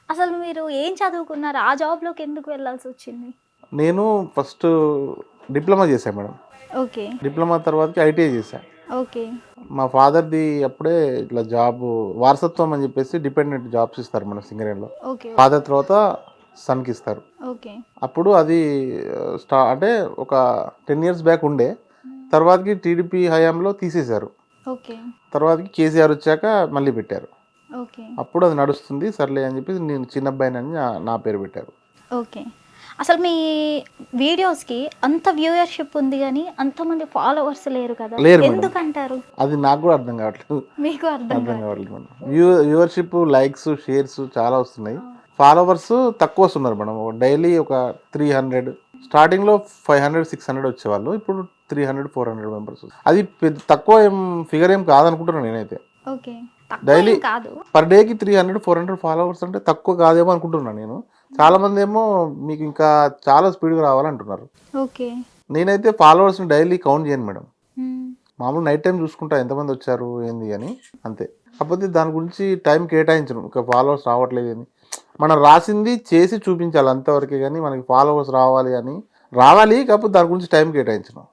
అసలు మీరు ఏం చదువుకున్నారు? ఆ జాబ్‌లోకి ఎందుకు వెళ్ళాల్సొచ్చింది? నేను ఫస్ట్ డిప్లొమా చేశాను మేడం. ఓకే. డిప్లొమా తర్వాతకి ఐటీఐ చేశా. ఓకే. మా ఫాదర్‌ది అప్పుడే ఇట్లా జాబు వారసత్వం అని చెప్పేసి డిపెండెంట్ జాబ్స్ ఇస్తారు మన సింగరేణిలో. ఓకే. ఫాదర్ తర్వాత సన్‌కి ఇస్తారు. ఓకే. అప్పుడు అది అంటే ఒక 10 ఇయర్స్ బ్యాక్ ఉండే. తర్వాతకి టీడీపీ హయాంలో తీసేశారు. ఓకే. తర్వాతకి కేసీఆర్ వచ్చాక మళ్ళీ పెట్టారు. ఓకే. అప్పుడు అది నడుస్తుంది సర్లే అని చెప్పేసి నేను చిన్నబ్బాయినని నా పేరు పెట్టారు. ఓకే. అసలు మీ వీడియోస్‌కి అంత వ్యూయర్‌షిప్ ఉంది గానీ, అంతమంది ఫాలోవర్స్ లేరు కదా! లేరు మేడం. ఎందుకంటారు? అది నాకు కూడా అర్థం కావట్లేదు. మీకు అర్థం అర్థం కాదు. కావట్లేదు మేడం. వ్యూవర్షిప్, లైక్స్, షేర్స్ చాలా వస్తున్నాయి. ఫాలోవర్స్ తక్కువ వస్తున్నారు మేడం. డైలీ ఒక 300 స్టార్టింగ్లో 500, 600 వచ్చేవాళ్ళు. ఇప్పుడు 300, 400 మెంబర్స్. అది తక్కువ ఫిగర్ ఏం కాదనుకుంటున్నాను నేనైతే. ఓకే. తక్కువ డైలీ ఏం కాదు. పర్ డేకి 300, 400 ఫాలోవర్స్ అంటే తక్కువ కాదేమో అనుకుంటున్నాను నేను. చాలా మంది ఏమో మీకు ఇంకా చాలా స్పీడ్గా రావాలంటున్నారు. ఓకే. నేనైతే ఫాలోవర్స్ని డైలీ కౌంట్ చేయను మేడం. హ్మ్. మామూలు నైట్ టైం చూసుకుంటా ఎంతమంది వచ్చారు ఏంది అని అంతే. కాకపోతే దాని గురించి టైం కేటాయించను. ఇంకా ఫాలోవర్స్ రావట్లేదు అని మనం రాసింది చేసి చూపించాలి అంతవరకే. కానీ మనకి ఫాలోవర్స్ రావాలి కాకపోతే దాని గురించి టైం కేటాయించను.